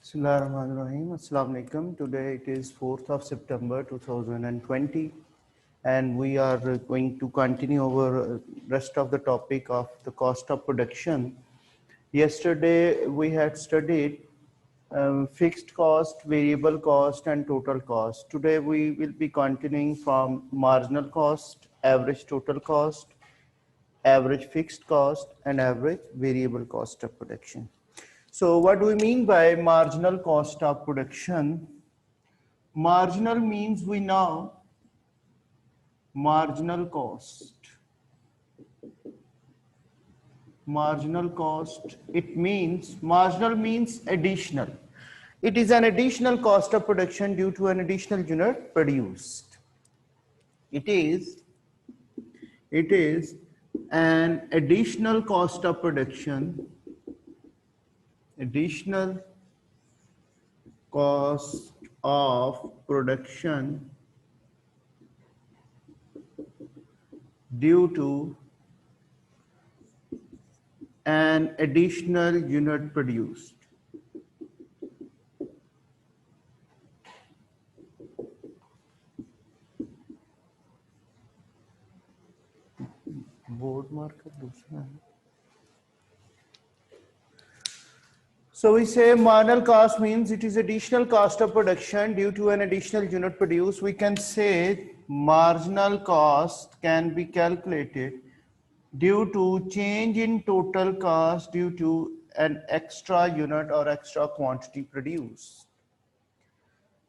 Bismillahirrahmanirrahim. Assalamu alaikum. Today it is 4th of September 2020 and we are going to continue our rest of the topic of the cost of production. Yesterday we had studied fixed cost, variable cost and total cost. Today we will be continuing from marginal cost, average total cost, average fixed cost and average variable cost of production. So what do we mean by marginal cost of production? Marginal means we know marginal cost. Marginal cost, it means, marginal means additional. It is an additional cost of production due to an additional unit produced. It is an additional cost of production, additional cost of production due to an additional unit produced. Board marker दूसरा है. So we say marginal cost means it is additional cost of production due to an additional unit produced. We can say marginal cost can be calculated due to change in total cost due to an extra unit or extra quantity produced.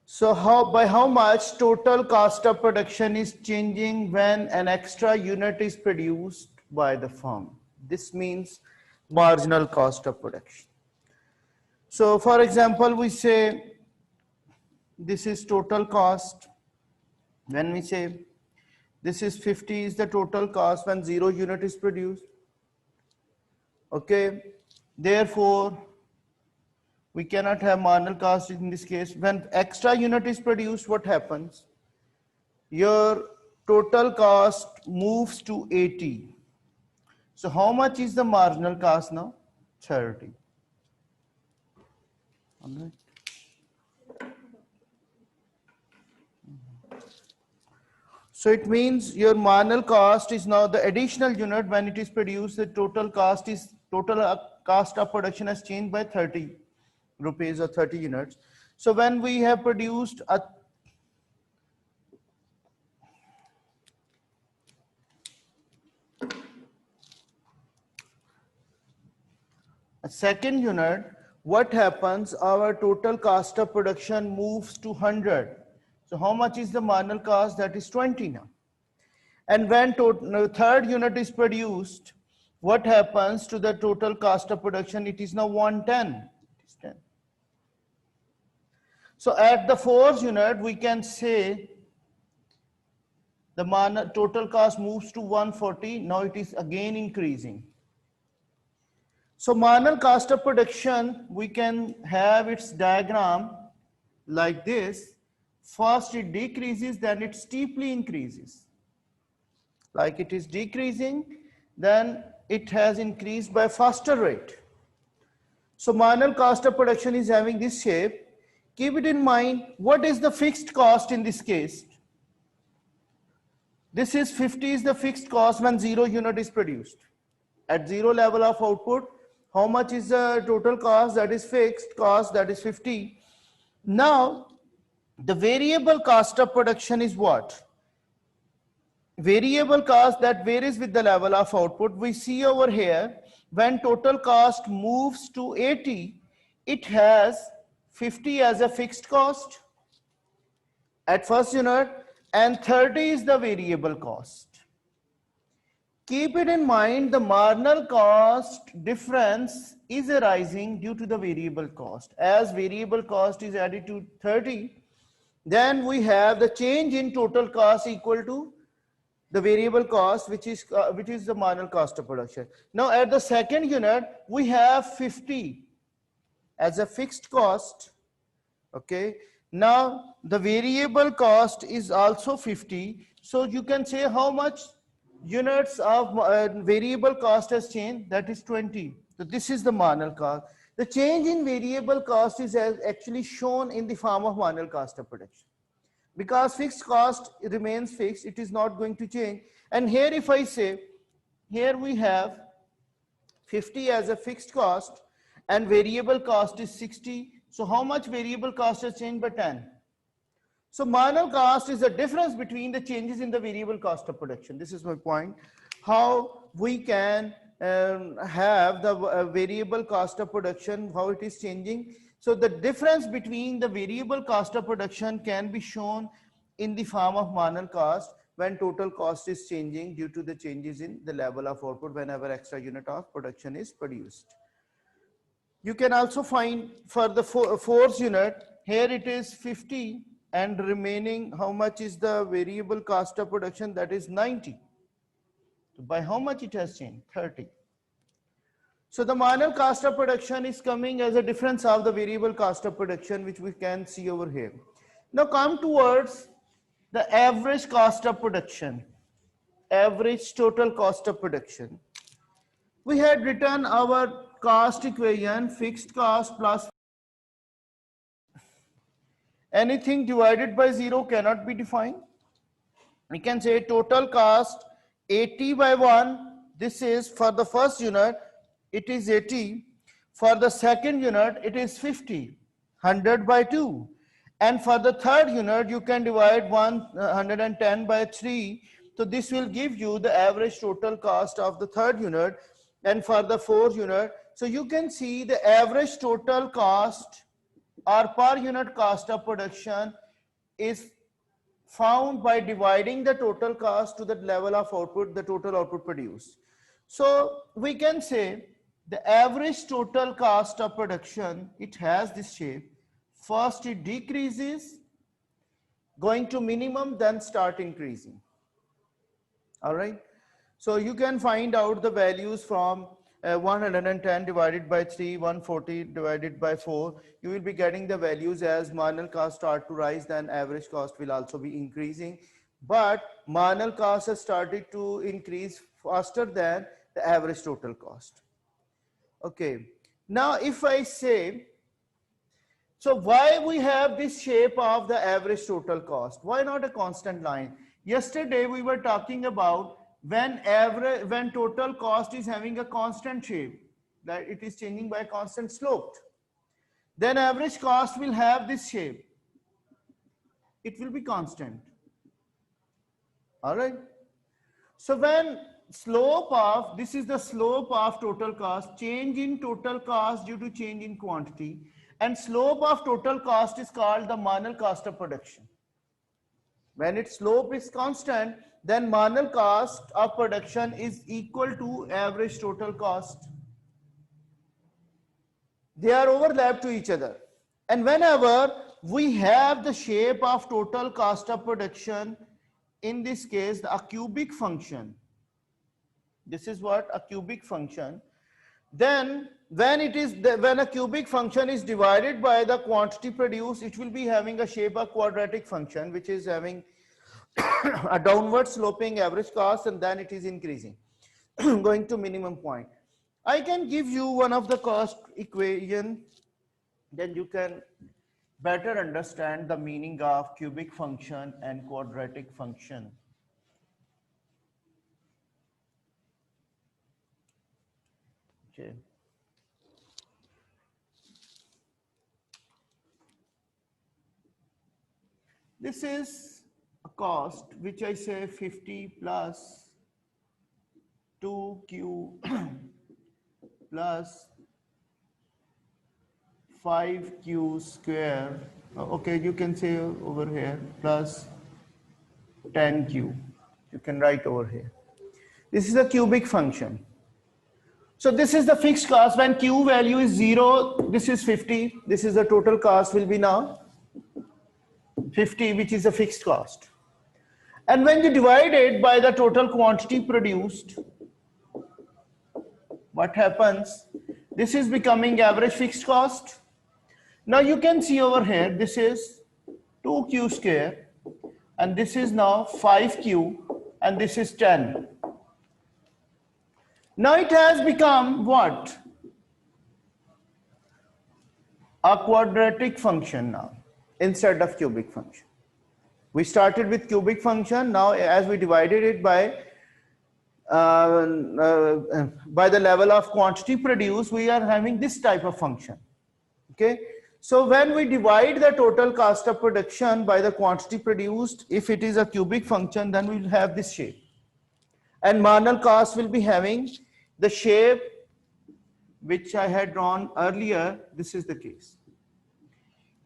So by how much total cost of production is changing when an extra unit is produced by the firm? This means marginal cost of production. So for example, we say this is total cost. When we say this is 50 is the total cost when 0 unit is produced. Okay, therefore we cannot have marginal cost in this case. When extra unit is produced, what happens? Your total cost moves to 80. So how much is the marginal cost now? 30. All right. So it means your marginal cost is now the additional unit when it is produced. The total cost of production has changed by 30 rupees or 30 units. So when we have produced a second unit, what happens? Our total cost of production moves to 100. So how much is the marginal cost? That is 20 now. And when third unit is produced, what happens to the total cost of production? It is now 110. It is 10. So at the fourth unit, we can say the total cost moves to 140. Now it is again increasing. So marginal cost of production, we can have its diagram like this. First it decreases, then it steeply increases. Like it is decreasing, then it has increased by faster rate. So marginal cost of production is having this shape. Keep it in mind, what is the fixed cost in this case? This is 50 is the fixed cost when 0 unit is produced. At 0 level of output, how much is the total cost? That is fixed cost, that is 50. Now, the variable cost of production is what? Variable cost that varies with the level of output. We see over here, when total cost moves to 80, it has 50 as a fixed cost at first unit and 30 is the variable cost. Keep it in mind, the marginal cost difference is arising due to the variable cost. As variable cost is added to 30, then we have the change in total cost equal to the variable cost, which is the marginal cost of production. Now at the second unit, we have 50 as a fixed cost. Okay. Now the variable cost is also 50. So you can say how much units of variable cost has changed. That is 20. So this is the marginal cost. The change in variable cost is actually shown in the form of marginal cost of production. Because fixed cost remains fixed, it is not going to change. And here if I say, here we have 50 as a fixed cost and variable cost is 60. So how much variable cost has changed? By 10. So marginal cost is the difference between the changes in the variable cost of production. This is my point. How we can have the variable cost of production, how it is changing. So the difference between the variable cost of production can be shown in the form of marginal cost when total cost is changing due to the changes in the level of output whenever extra unit of production is produced. You can also find for the fourth unit, here it is 50 and remaining, how much is the variable cost of production? That is 90. So by how much it has changed? 30. So the marginal cost of production is coming as a difference of the variable cost of production, which we can see over here. Now come towards the average cost of production, average total cost of production. We had written our cost equation, fixed cost plus anything divided by 0 cannot be defined. We can say total cost 80 by 1. This is for the first unit, it is 80. For the second unit, it is 50, 100 by 2. And for the third unit, you can divide 110 by 3. So this will give you the average total cost of the third unit. And for the fourth unit, so you can see the average total cost or per unit cost of production is found by dividing the total cost to the level of output, the total output produced. So we can say the average total cost of production, it has this shape. First it decreases, going to minimum, then start increasing. All right. So you can find out the values from 110 divided by 3, 140 divided by 4. You will be getting the values as marginal cost start to rise, then average cost will also be increasing. But marginal cost has started to increase faster than the average total cost. Okay. Now if I say, so why we have this shape of the average total cost? Why not a constant line? Yesterday we were talking about when total cost is having a constant shape, that it is changing by a constant slope, then average cost will have this shape. It will be constant. All right. So when slope of, this is the slope of total cost, change in total cost due to change in quantity, and slope of total cost is called the marginal cost of production. When its slope is constant, then marginal cost of production is equal to average total cost. They are overlapped to each other. And whenever we have the shape of total cost of production, in this case, a cubic function, this is what a cubic function, then when a cubic function is divided by the quantity produced, it will be having a shape of quadratic function, which is having a downward sloping average cost, and then it is increasing going to minimum point. I can give you one of the cost equation, then you can better understand the meaning of cubic function and quadratic function. Okay. This is a cost which I say 50 plus 2q plus 5q square. Okay, you can say over here plus 10q. You can write over here. This is a cubic function. So this is the fixed cost. When q value is 0, this is 50. This is the total cost will be now 50, which is a fixed cost. And when you divide it by the total quantity produced, what happens? This is becoming average fixed cost. Now you can see over here, this is 2q square, and this is now 5q, and this is 10. Now it has become what? a quadratic function now instead of cubic function. We started with cubic function. Now, as we divided it by the level of quantity produced, we are having this type of function. Okay. So when we divide the total cost of production by the quantity produced, if it is a cubic function, then we will have this shape. And marginal cost will be having the shape which I had drawn earlier. This is the case.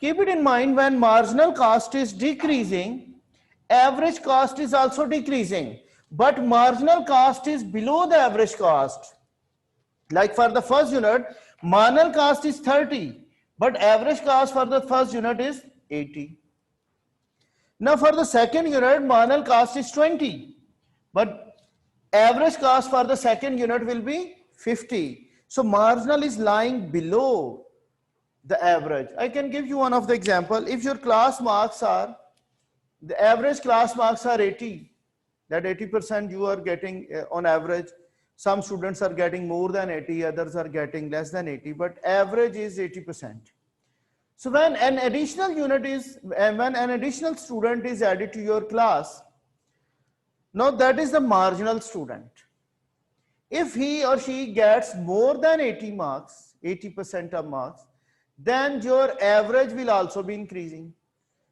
Keep it in mind, when marginal cost is decreasing, average cost is also decreasing, but marginal cost is below the average cost. Like for the first unit, marginal cost is 30, but average cost for the first unit is 80. Now for the second unit, marginal cost is 20, but average cost for the second unit will be 50. So marginal is lying below the average. I can give you one of the example. If your class marks are, the average class marks are 80, that 80% you are getting on average. Some students are getting more than 80, others are getting less than 80, but average is 80%. So when an additional student is added to your class, now that is the marginal student. If he or she gets more than 80 marks, 80% of marks, then your average will also be increasing.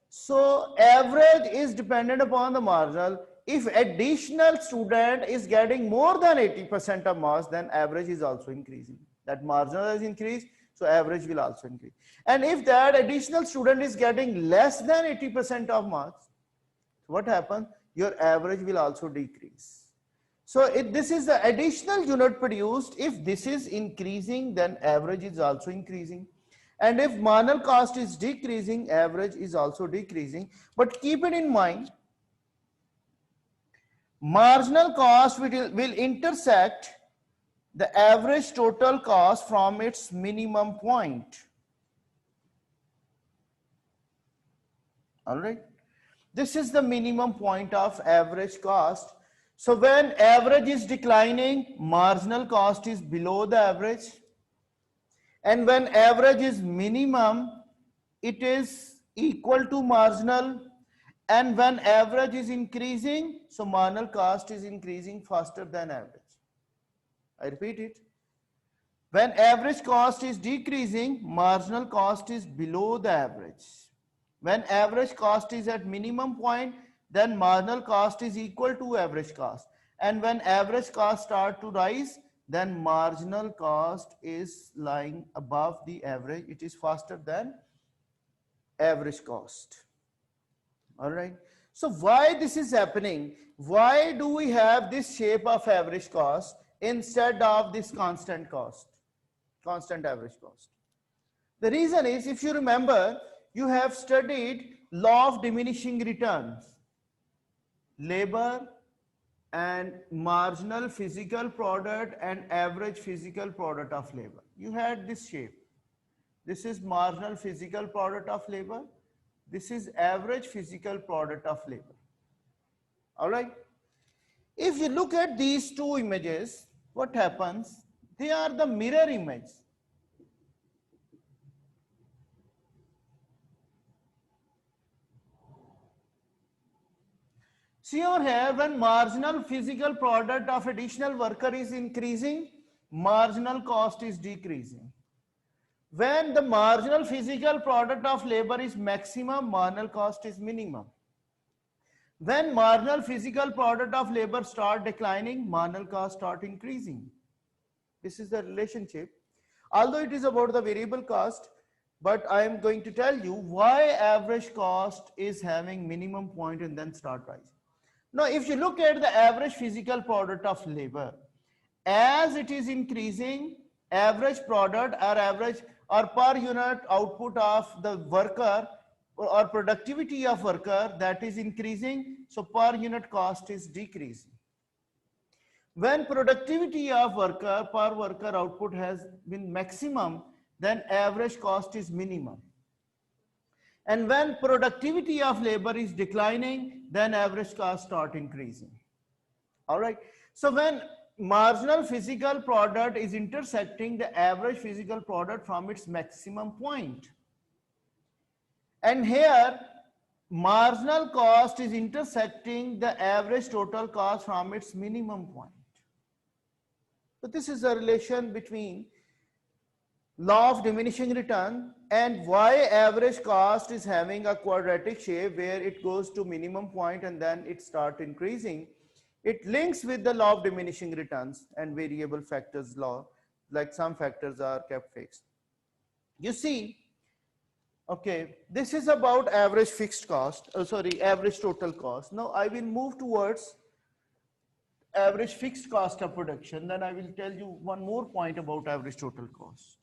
So average is dependent upon the marginal. If additional student is getting more than 80% of marks, then average is also increasing. That marginal is increased, so average will also increase. And if that additional student is getting less than 80% of marks, what happens? Your average will also decrease. So this is the additional unit produced. If this is increasing, then average is also increasing. And if marginal cost is decreasing, average is also decreasing. But keep it in mind, marginal cost will intersect the average total cost from its minimum point. All right. This is the minimum point of average cost. So when average is declining, marginal cost is below the average. And when average is minimum, it is equal to marginal. And when average is increasing, so marginal cost is increasing faster than average. I repeat it. When average cost is decreasing, marginal cost is below the average. When average cost is at minimum point, then marginal cost is equal to average cost. And when average cost start to rise, then marginal cost is lying above the average. It is faster than average cost. All right. So why this is happening? Why do we have this shape of average cost instead of this constant cost, constant average cost? The reason is, if you remember, you have studied law of diminishing returns, labor and marginal physical product and average physical product of labor. You had this shape. This is marginal physical product of labor. This is average physical product of labor. All right. If you look at these two images, what happens? They are the mirror image. See over here, when marginal physical product of additional worker is increasing, marginal cost is decreasing. When the marginal physical product of labor is maximum, marginal cost is minimum. When marginal physical product of labor start declining, marginal cost start increasing. This is the relationship. Although it is about the variable cost, but I am going to tell you why average cost is having minimum point and then start rising. Now, if you look at the average physical product of labor, as it is increasing, average product or per unit output of the worker or productivity of worker, that is increasing, so per unit cost is decreasing. When productivity of worker per worker output has been maximum, then average cost is minimum. And when productivity of labor is declining, then average cost start increasing. All right. So when marginal physical product is intersecting the average physical product from its maximum point, And here marginal cost is intersecting the average total cost from its minimum point. So this is a relation between law of diminishing return and why average cost is having a quadratic shape where it goes to minimum point and then it starts increasing. It links with the law of diminishing returns and variable factors law, like some factors are kept fixed. You see, okay, this is about average fixed cost, average total cost. Now I will move towards average fixed cost of production. Then I will tell you one more point about average total cost.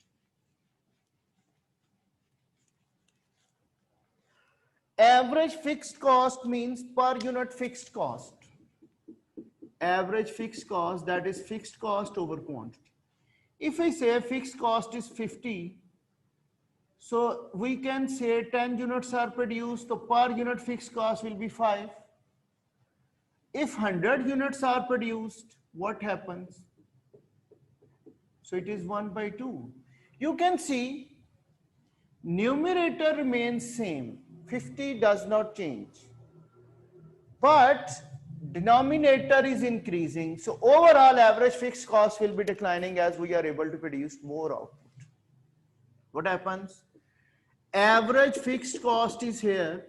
Average fixed cost means per unit fixed cost. Average fixed cost, that is fixed cost over quantity. If I say fixed cost is 50, so we can say 10 units are produced, so per unit fixed cost will be 5. If 100 units are produced, what happens? So it is 1 by 2. You can see numerator remains same. 50 does not change. But denominator is increasing. So overall average fixed cost will be declining as we are able to produce more output. What happens? Average fixed cost is here.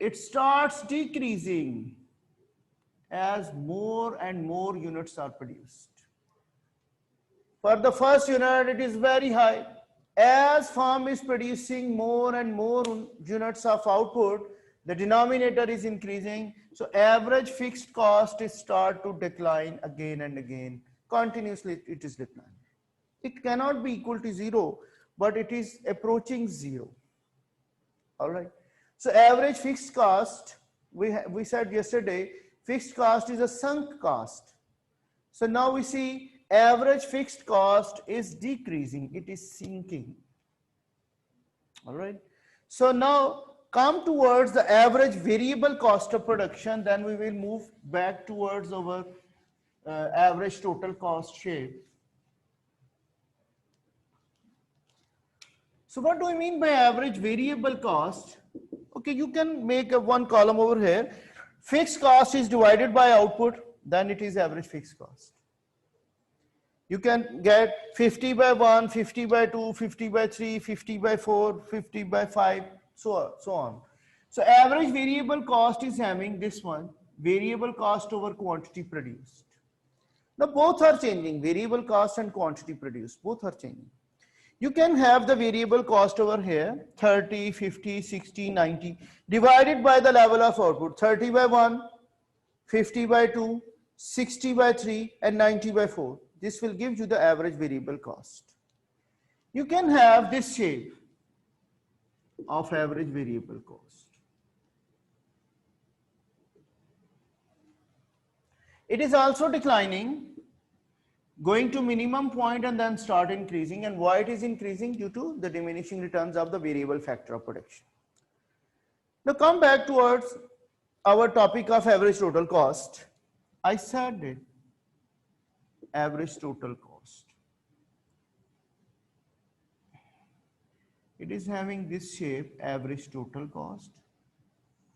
It starts decreasing as more and more units are produced. For the first unit, it is very high. As firm is producing more and more units of output, the denominator is increasing. So average fixed cost is start to decline again and again. Continuously it is declining. It cannot be equal to 0, but it is approaching 0. All right. So average fixed cost, we said yesterday, fixed cost is a sunk cost. So now we see average fixed cost is decreasing, it is sinking. All right. So now come towards the average variable cost of production, then we will move back towards our average total cost shape. So what do we mean by average variable cost? Okay, you can make one column over here. Fixed cost is divided by output, then it is average fixed cost. You can get 50 by 1, 50 by 2, 50 by 3, 50 by 4, 50 by 5, so on. So average variable cost is having this one, variable cost over quantity produced. Now both are changing, variable cost and quantity produced, both are changing. You can have the variable cost over here, 30, 50, 60, 90, divided by the level of output, 30 by 1, 50 by 2, 60 by 3, and 90 by 4. This will give you the average variable cost. You can have this shape of average variable cost. It is also declining, going to minimum point and then start increasing. And why it is increasing? Due to the diminishing returns of the variable factor of production. Now come back towards our topic of average total cost. I said it, average total cost. It is having this shape, average total cost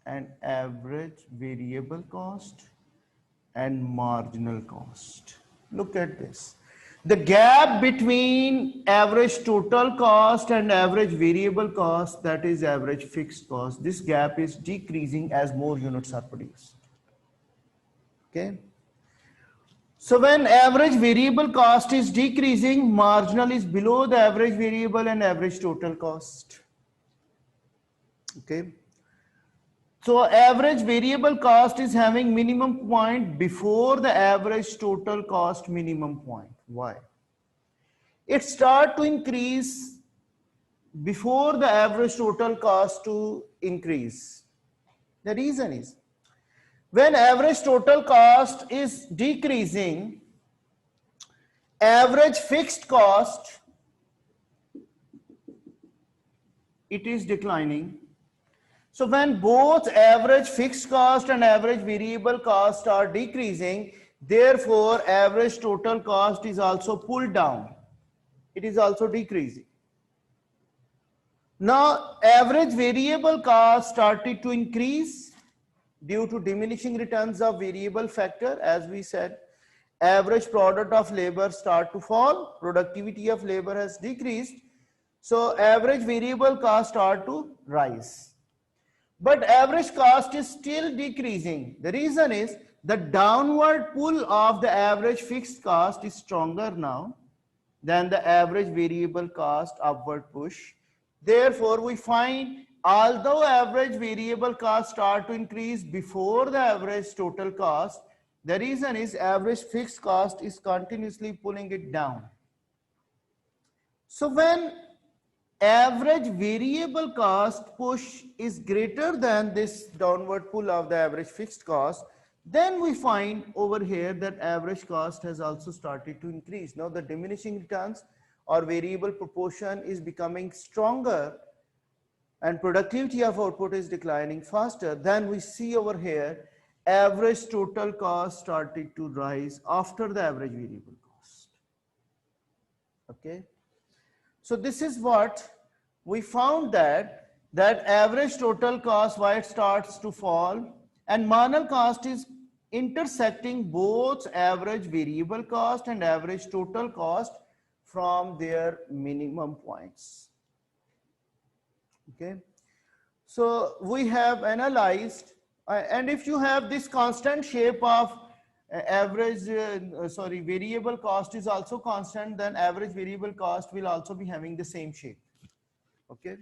and average variable cost and marginal cost. Look at this. The gap between average total cost and average variable cost, that is average fixed cost, this gap is decreasing as more units are produced. Okay. So when average variable cost is decreasing, marginal is below the average variable and average total cost. Okay. So average variable cost is having minimum point before the average total cost minimum point. Why? It start to increase before the average total cost to increase. The reason is, when average total cost is decreasing, average fixed cost, it is declining. So when both average fixed cost and average variable cost are decreasing, therefore average total cost is also pulled down. It is also decreasing. Now, average variable cost started to increase due to diminishing returns of variable factor. As we said, average product of labor start to fall, productivity of labor has decreased, so average variable cost start to rise. But average cost is still decreasing. The reason is the downward pull of the average fixed cost is stronger now than the average variable cost upward push. Therefore, we find although average variable cost start to increase before the average total cost, the reason is average fixed cost is continuously pulling it down. So when average variable cost push is greater than this downward pull of the average fixed cost, then we find over here that average cost has also started to increase. Now the diminishing returns or variable proportion is becoming stronger and productivity of output is declining faster. Then we see over here average total cost started to rise after the average variable cost. Okay. So this is what we found, that average total cost, why it starts to fall, and marginal cost is intersecting both average variable cost and average total cost from their minimum points. Okay, so we have analyzed, and if you have this constant shape of variable cost is also constant, then average variable cost will also be having the same shape. Okay,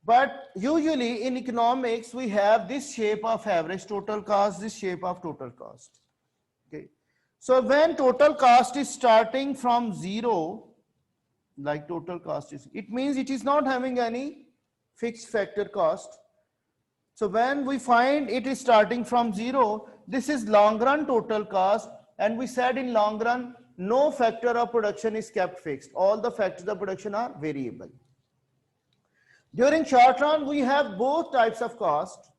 but usually in economics we have this shape of average total cost, this shape of total cost. Okay, so when total cost is starting from zero, like total cost is, it means it is not having any fixed factor cost. So when we find it is starting from zero, this is long run total cost, and we said in long run no factor of production is kept fixed, all the factors of production are variable. During short run we have both types of cost,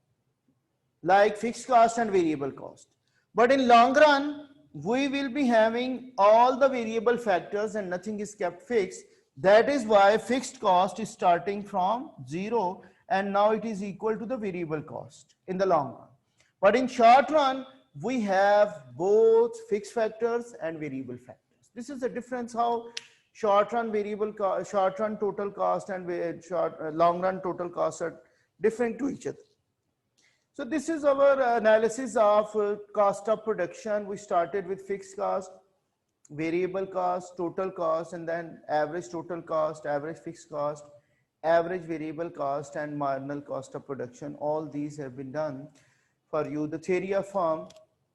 like fixed cost and variable cost, but in long run we will be having all the variable factors and nothing is kept fixed. That is why fixed cost is starting from zero and now it is equal to the variable cost in the long run. But in short run we have both fixed factors and variable factors. This is the difference how short run short run total cost and long run total cost are different to each other. So this is our analysis of cost of production. We started with fixed cost, variable cost, total cost, and then average total cost, average fixed cost, average variable cost, and marginal cost of production. All these have been done for you. The theory of firm,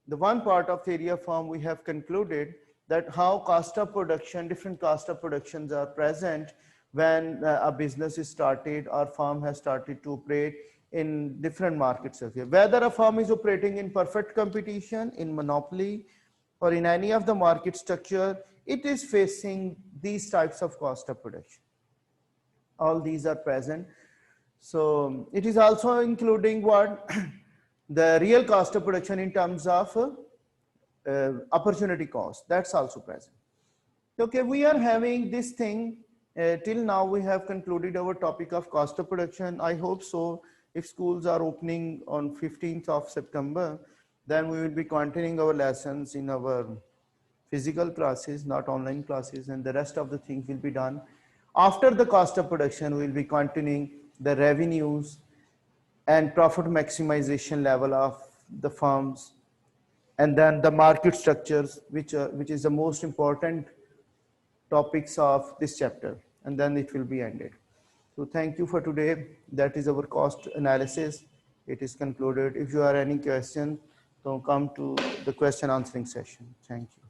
the one part of theory of firm, we have concluded that how cost of production, different cost of productions are present when a business is started or firm has started to operate in different markets of here. Whether a firm is operating in perfect competition, in monopoly, or in any of the market structure, it is facing these types of cost of production. All these are present. So it is also including what the real cost of production in terms of opportunity cost, that's also present. Okay, we are having this thing till now. We have concluded our topic of cost of production. I hope so. If schools are opening on 15th of September, then we will be continuing our lessons in our physical classes, not online classes, and the rest of the things will be done. After the cost of production, we will be continuing the revenues and profit maximization level of the firms, and then the market structures, which is the most important topics of this chapter, and then it will be ended. So thank you for today. That is our cost analysis. It is concluded. If you have any question, so come to the question answering session. Thank you.